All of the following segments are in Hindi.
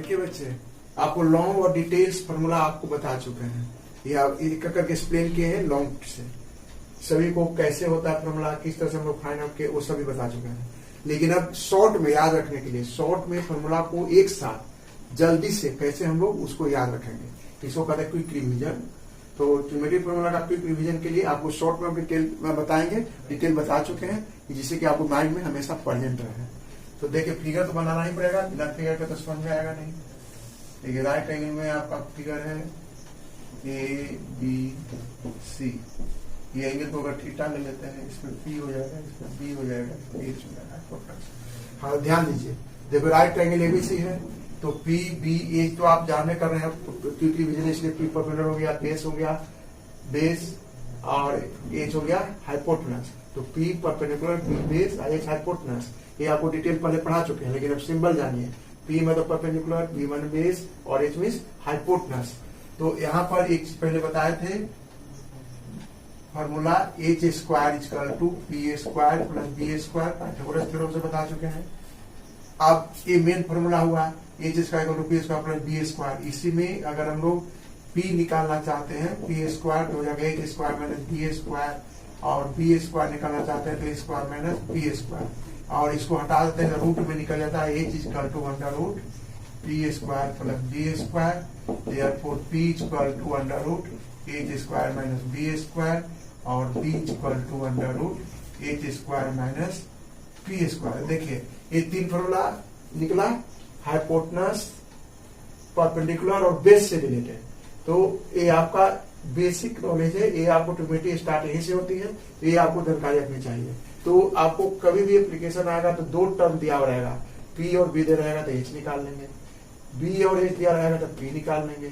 देखिए बच्चे, आपको लॉन्ग और डिटेल्स फॉर्मूला आपको बता चुके हैं, ये आप एक करके एक्सप्लेन किए हैं लॉन्ग से। सभी को कैसे होता है फॉर्मूला, किस तरह से हम लोग फाइंड आउट किए, वो सभी बता चुके हैं। लेकिन अब शॉर्ट में याद रखने के लिए, शॉर्ट में फॉर्मूला को एक साथ जल्दी से कैसे हम लोग उसको याद रखेंगे, इसको कहते हैं क्विक रिवीजन। तो ट्रिमेटिव फॉर्मूला का क्विक रिवीजन के लिए आपको शॉर्ट में डिटेल में बताएंगे, डिटेल बता चुके हैं, जिससे कि आपको माइंड में हमेशा प्रेजेंट रहे। तो देखिए फिगर तो बनाना ही पड़ेगा, बिना फिगर के तो समझ में आएगा नहीं। देखिए राइट एंगल में आपका फिगर है ABC। ये एंगल को अगर थीटा ले लेते हैं, इसमें P हो जाएगा, इसमें B हो जाएगा, इसमें H हो जाएगा। हाँ ध्यान दीजिए, देखो राइट एंगल ABC है, तो PBH तो आप जानने कर रहे हैं क्योंकि विजन, इसलिए P परपेंडिकुलर हो गया, बेस हो गया, बेस और H हो गया हाइपोटेनस। तो P परपेंडिकुलर, B बेस और H हाइपोटेनस, ये आपको डिटेल पहले पढ़ा चुके हैं। लेकिन अब सिंबल जानिए, P मतलब परपेंडिकुलर, B1 बेस और H मींस हाइपोटेनस। तो यहाँ पर एक चीज पहले बताए थे, formula H square equal to P square plus B square, Pythagoras theorem से बता चुके हैं। अब ये मेन फॉर्मूला हुआ H square equal to P square plus B square. इसी में अगर हम लोग P निकालना चाहते हैं, P स्क्वायर तो हो जाएगा H square minus B square, और B स्क्वायर निकालना चाहते हैं तो A square minus B square, और इसको हटा देते हैं, रूट में निकल जाता है H equal to under root P square plus B square, therefore P equal to under root H square minus B square, और B equal to under root H square minus P square. देखिए ये तीन फॉर्मूला निकला, हाइपोटेनस, परपेंडिकुलर और बेस से रिलेटेड। तो ये आपका बेसिक नॉलेज है, ये आपको ट्रिमेट्री स्टार्ट यहीं से होती है, ये आपको जानकारी रखनी चाहिए। तो आपको कभी भी एप्लीकेशन आएगा तो दो टर्म दिया रहेगा, P और B दे रहेगा तो H निकाल लेंगे, B और H दिया रहेगा तो P निकाल लेंगे,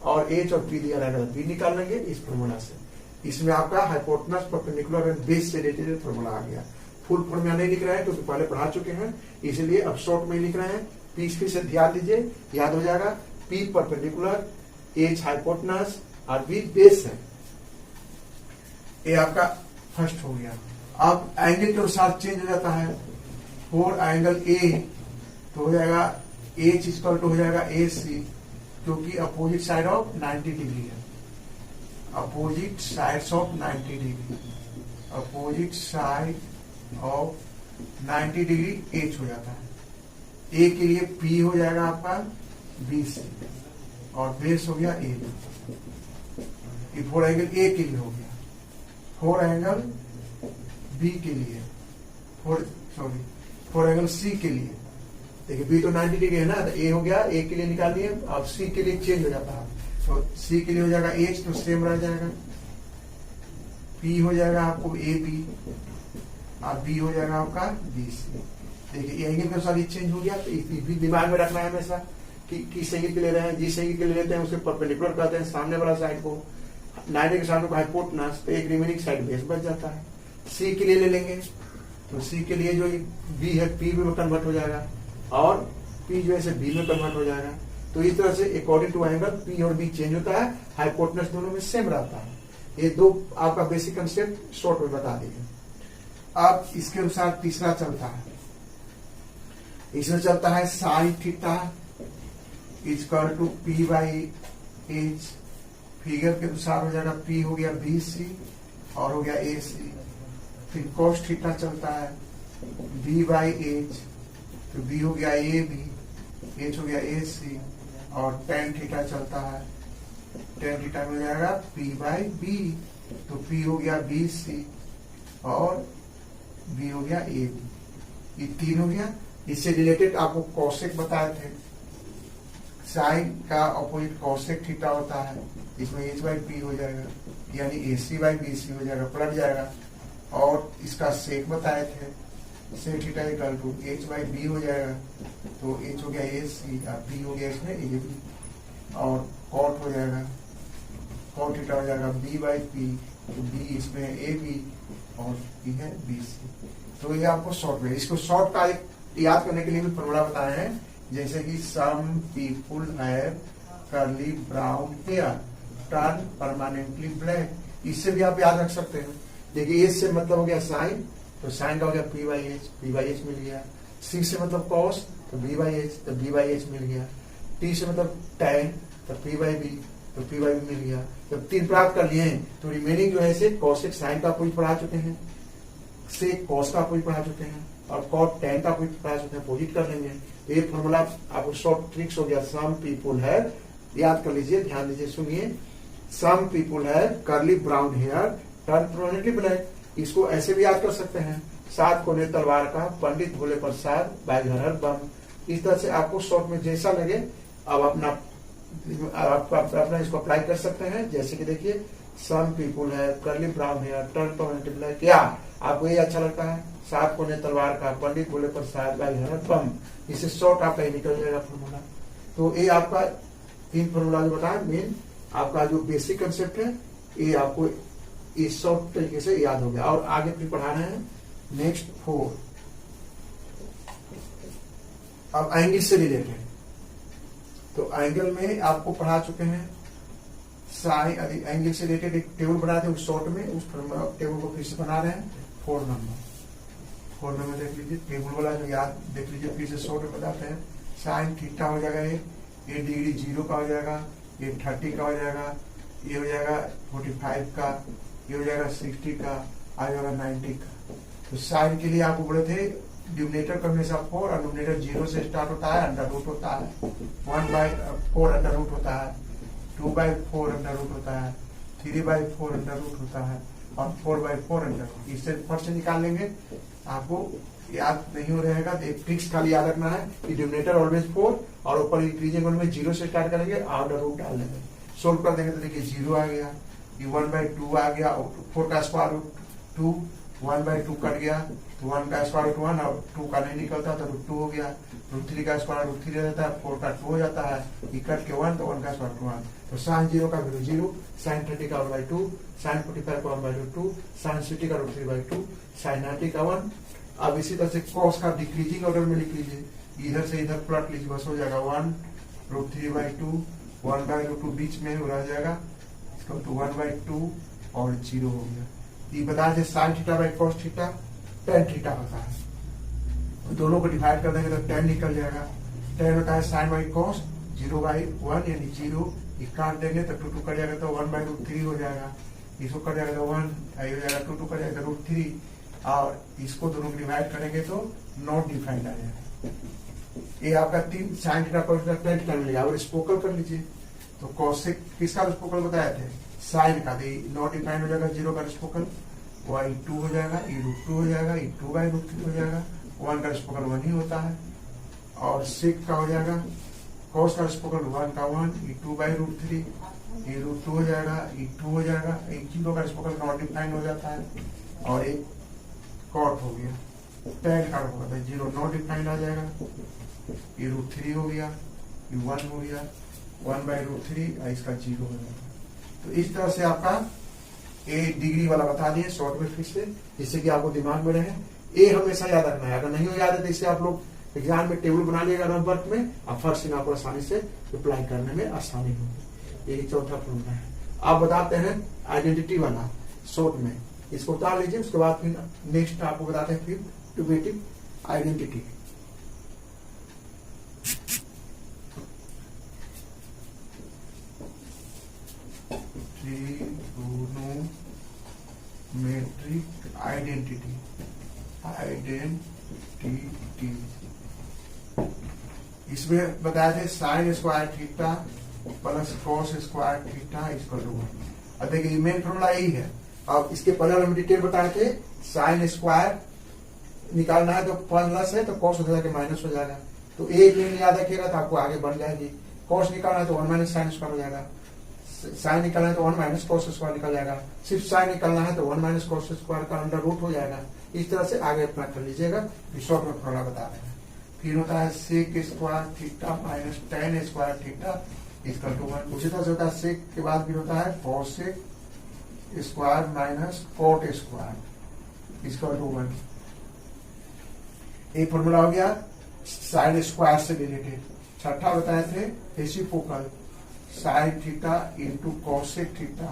और H और P दिया रहेगा तो B निकाल लेंगे इस फॉर्मूला से। इसमें आपका हाइपोटेनस, परपेंडिकुलर एंड बेस से रिलेटेड फॉर्मूला आ गया। फुल फॉर्म में नहीं लिख रहे हैं क्योंकि पहले पढ़ा चुके हैं, इसलिए अब शॉर्ट में लिख रहे हैं। P फिर से ध्यान दीजिए, याद हो जाएगा, P परपेंडिकुलर, H हाइपोटेनस और B बेस है। ये आपका फर्स्ट हो गया। अब एंगल के अनुसार चेंज हो जाता है। फोर एंगल A तो हो जाएगा H इक्वल टू हो जाएगा AC, क्योंकि अपोजिट साइड ऑफ 90 डिग्री है। Opposite sides of 90 degree, opposite side of 90 degree H हो जाता है। A के लिए P हो जाएगा आपका BC, और बेस हो गया A। ये फोर एंगल A के लिए हो गया। फोर एंगल B के लिए, फोर एंगल C के लिए, देखिए B तो 90 डिग्री है ना, तो A हो गया, A के लिए निकाल लिए। अब C के लिए चेंज हो जाता है, तो C के लिए हो जाएगा H, तो सेम रह जाएगा। P हो जाएगा आपको AB, और B हो जाएगा आपका BC। देखिए ये एंगल के अनुसार चेंज हो गया, तो भी दिमाग में रखना है हमेशा कि किस एंगल के ले रहे हैं। जिस एंगल के ले लेते हैं उसे परपेंडिकुलर कहते हैं, सामने वाला साइड को 90 के सामने को हाइपोटेनस, तो एक रिमेनिंग साइड बेस बच जाता है। C के लिए ले लेंगे, तो C के लिए जो B है P में कन्वर्ट हो जाएगा, और P जो है B में कन्वर्ट हो जाएगा। तो इस तरह से अकॉर्डिंग टू एंगल P और B चेंज होता है, हाइपोटेनस दोनों में सेम रहता है। ये दो आपका बेसिक कंसेप्ट शॉर्ट में बता देंगे। अब इसके अनुसार तीसरा चलता है, इसमें चलता है sine theta equal to P by H। Figure के अनुसार हो जाएगा P हो गया BC और हो गया AC। फिर cos थीटा चलता है B बाई H, तो B हो गया AB, H हो गया AC, और tan थीटा चलता है, tan थीटा हो जाएगा P बाई B, तो P हो गया BC और B हो गया AB। ये तीन हो गया। इससे रिलेटेड आपको कॉसेक बताए थे, साइन का ऑपोजिट कॉसेक थीटा होता है, इसमें H बाई P हो जाएगा, यानी AC बाई BC हो जाएगा, पलट जाएगा। और इसका सेक बताए थे, sec theta equal to H by B हो जाएगा, तो H हो गया AC और B हो गया इसमें AB, और कॉट हो जाएगा, कॉट थीटा हो जाएगा B बाई P, तो B इसमें AB और B है BC। तो ये आपको शॉर्ट में, इसको शॉर्ट का याद करने के लिए भी फॉर्मूला बताए हैं, जैसे कि some people have curly brown hair turn permanently black, इससे भी आप याद रख सकते हैं। देखिए एच से मतलब हो गया साइन, तो साइन का हो गया P बाई एच मिल गया। C से मतलब कॉस, तो B बाई एच, तो B बाई एच मिल गया। टी से मतलब tan, तो पी बाई बी, तो पी बाई बी मिल गया। जब 3 प्राप्त कर लिए हैं तो रिमेनिंग जो है इसे कॉसेक साइन का अपोजिट पढ़ा चुके हैं, सेक कॉस का अपोजिट पढ़ा चुके हैं, और कॉट tan का अपोजिट पढ़ा चुके हैं, अपोजिट कर लेंगे। ये फॉर्मूला आपको शॉर्ट ट्रिक्स हो गया। सम पीपुल है, याद कर लीजिए, ध्यान दीजिए, सुनिए। सम पीपुल है curly brown hair turn permanently black. इसको ऐसे भी याद कर सकते हैं, 7 कोने तलवार का पंडित भोले प्रसाद बाय हर बम। इस तरह से आपको शॉर्ट में जैसा लगे अब अपना इसको अप्लाई कर सकते हैं। जैसे कि देखिए, सम पीपुल है curly brown hair turn permanently black, या आपको ये अच्छा लगता है, 7 कोने तलवार का पंडित भोले प्रसाद बाय हर बम। इससे शॉर्ट आपका निकल जाएगा फॉर्मूला। तो ये आपका 3 फॉर्मूला जो बताया मेन, आपका जो बेसिक कंसेप्ट है, ये आपको इस शॉर्ट तरीके से याद हो गया। और आगे फिर पढ़ा रहे हैं नेक्स्ट 4। अब एंगल से रिलेटेड, तो एंगल में आपको पढ़ा चुके हैं साइन। एंगल से रिलेटेड एक टेबल बनाए थे उस शॉर्ट में, उस टेबल को फिर से बना रहे हैं। 4 नंबर देख लीजिए, टेबल वाला जो याद देख लीजिए, फिर से शॉर्ट में बताते हैं। साइन थीटा हो जाएगा, ये डिग्री 0 का हो जाएगा, ये 30 का हो जाएगा, ये हो जाएगा 45 का, ये हो जाएगा 60 का, आ जाएगा 90 का। तो साइन के लिए आपको बोले थे डिनोमिनेटर का हमेशा 4 और डिनोमिनेटर 0 से स्टार्ट होता है, अंडर रूट होता है, 1/4 अंडर रूट होता है, 2/4 अंडर रूट होता है, 3/4 अंडर रूट होता है, और 4/4 अंडर रूट। इससे फट से निकाल लेंगे, आपको याद नहीं हो रहेगा। एक ट्रिक्स खाली याद रखना है कि डिनोमिनेटर ऑलवेज 4 और ऊपर इंक्रीजिंग में 0 से स्टार्ट करेंगे, अंडर रूट डाल देंगे, सोल्व कर देंगे तो देखिए 0 आ गया, ये 1/2 आ गया, 4 का स्क्वायर रूट 2, 1/2 कट गया, तो 1 का स्क्वायर रूट 1 और 2 का नहीं निकलता तो √2 हो गया, √3 का स्क्वायर √3 रह जाता है, 4 का 2 हो जाता है, ये कट के 1, तो 1 का स्क्वायर रूट 1। तो साइन 0 का वैल्यू 0, साइन 30 का 1/2, साइन 45 का 1/2, साइन 60 का √3/2, साइन 90 का 1। अब इसी तरह से कॉस का डिक्रीजिंग ऑर्डर में लिख लीजिए, इधर से इधर प्लट लीजिए, बस हो जाएगा 1 √3/2, 1/2 बीच में रह जाएगा, इसको तो 1/2 और 0 हो गया। ये बता दें sine theta by cos theta tan theta होता है, दोनों को डिवाइड कर देंगे तो tan निकल जाएगा। tan होता है साइन बाई कॉस, 0/1 यानी 0, ये काट देंगे तो 2 कट जाएगा तो 1/√3 हो जाएगा, इसको कट जाएगा तो 1 हो जाएगा, 2 कट जाएगा √3, और इसको दोनों को डिवाइड करेंगे तो नॉट डिफाइंड आ जाएगा। ये आपका 3 sine theta cos theta tan theta मिलेगा। और स्पोकल कर लीजिए, तो कॉसेक किसका स्पोकल बताए थे, साइन का, नॉट डिफाइंड हो जाएगा 0 का स्पोकल, y 2 हो जाएगा, e √2 हो जाएगा, e 2/√3 हो जाएगा, 1 का स्पोकल 1 ही होता है, और सेक का हो जाएगा, कॉस का स्पोकल 1 का 1, e 2/√3, e √2 हो जाएगा, e 2 हो जाएगा, एक 0 का स्पोकल नॉट डिफाइंड हो जाता है, और एक कॉट हो गया, tan का होगा तो 0 नॉट डिफाइंड आ जाएगा, e √3 हो गया, e 1 हो गया, 1/√3, और इसका 0 हो जाएगा। तो इस तरह से आपका ए डिग्री वाला बता दिए शॉर्ट में फिर से, जिससे कि आपको दिमाग में रहे। ए हमेशा याद रखना है, अगर नहीं हो याद है तो इससे आप लोग एग्जाम में टेबल बना लिएगा रफ वर्क में, और फर्स्ट आपको आसानी से अप्लाई करने में आसानी होगी। यही चौथा फॉर्मूला है। आप बताते हैं आइडेंटिटी वाला शॉर्ट में, इसको उतार लीजिए, उसके बाद फिर नेक्स्ट आपको बताते हैं फिर ट्यूमेटिव आइडेंटिटी। मेट्रिक आइडेंटिटी इसमें बताया थे sine square theta plus cos square theta equal to 1। अब देखिए मेन फॉर्मूला यही है। अब इसके पहले हम डिटेल बताए थे, साइन स्क्वायर निकालना है तो प्लस है तो कॉस हो जाएगा माइनस हो जाएगा, तो एक लाइन याद रखिएगा तो आपको आगे बढ़ जाएगी। कॉस निकालना है तो 1 माइनस साइन स्क्वायर हो जाएगा, साइन निकालना है तो 1 माइनस कॉस स्क्वायर निकल जाएगा, सिर्फ साइन निकालना है तो 1 माइनस कॉस स्क्वायर का अंडर रूट हो जाएगा। इस तरह से आगे अपना कर लीजिएगा, शॉर्ट में फॉर्मूला बता रहे हैं। फिर होता है sec square theta minus tan square theta equal to 1। उसी तरह से होता है सेक के बाद भी होता है cosec square minus cot square equal to 1। एक फॉर्मूला हो गया साइन स्क्वायर से रिलेटेड। छठा बताए थे reciprocal, sine theta into cosec theta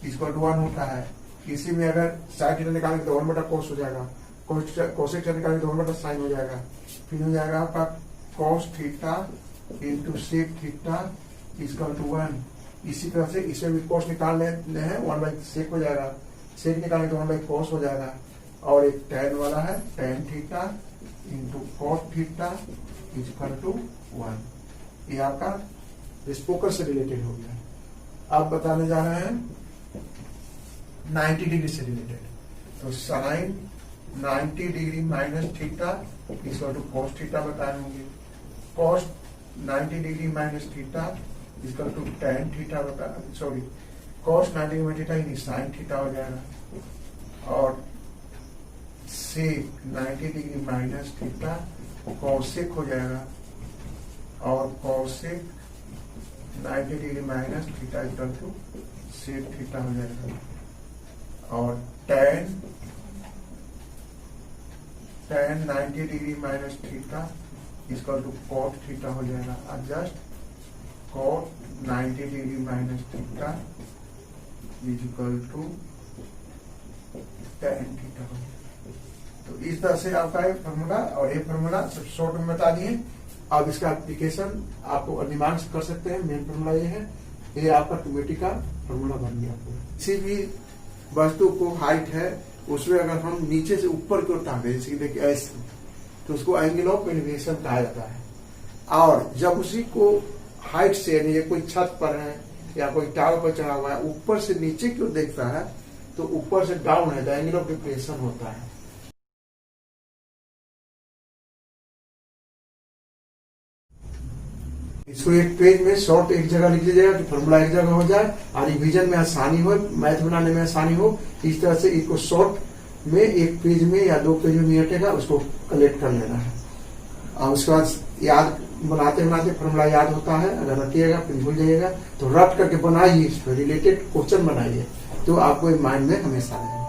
equal to 1 होता है। इसी में अगर साइन थीटा निकालेंगे तो 1/cos हो जाएगा, कॉसेक थीटा निकालेंगे तो 1/sin हो जाएगा। फिर हो जाएगा आपका cos theta into sec theta equal to 1। इसी तरह से इसे भी कॉस निकालने हैं, 1/सेक हो जाएगा, सेक निकालने तो 1/कॉस हो जाएगा। और एक tan वाला है, tan theta into cot theta equal to 1। ये आपका स्पोकन से रिलेटेड हो गया। अब बताने जा रहे हैं 90 डिग्री से रिलेटेड। तो sine 90 degree minus theta equal to cos theta बताए होंगे। Cos 90 degree minus theta equal to tan theta बता, sorry cos 90 degree minus theta यानी साइन थीटा हो जाएगा। और sec 90 degree minus theta cosec हो जाएगा। और cosec 90 degree minus theta equal to sec theta हो जाएगा। और tan 90 degree minus theta equal to cot theta हो जाएगा। Adjust cot 90 degree minus theta is equal to tan theta हो जाएगा। तो इस तरह से आपका एक फॉर्मूला और एक फॉर्मूला सब शॉर्ट में बता दिए। अब इसका एप्लीकेशन आपको अनुमान से कर सकते हैं। मेन फॉर्मूला ये है, ये आपका ट्यूमेटिक का फॉर्मूला बन गया। किसी भी वस्तु को हाइट है उसमें अगर हम नीचे से ऊपर की ओर टांगे, जैसे देखिए ऐसे, तो उसको एंगल ऑफ एलिवेशन कहा जाता है। और जब उसी को हाइट से, यानी ये कोई छत पर है या कोई टावर पर चढ़ा हुआ है, ऊपर से नीचे की ओर देखता है तो ऊपर से डाउन है, एंगल ऑफ डिप्रेशन होता है। इसको एक पेज में शॉर्ट एक जगह लिख लीजिएगा कि फॉर्मूला एक जगह हो जाए और रिवीजन में आसानी हो, मैथ बनाने में आसानी हो। इस तरह से इसको शॉर्ट में एक पेज में या 2 पेज में हटेगा, उसको कलेक्ट कर लेना है। और उसके बाद याद बनाते बनाते फॉर्मूला याद होता है। अगर रखिएगा फिर भूल जाइएगा, तो रट करके बनाइए, इस पर रिलेटेड क्वेश्चन बनाइए, तो आपको माइंड में हमेशा रहेगा।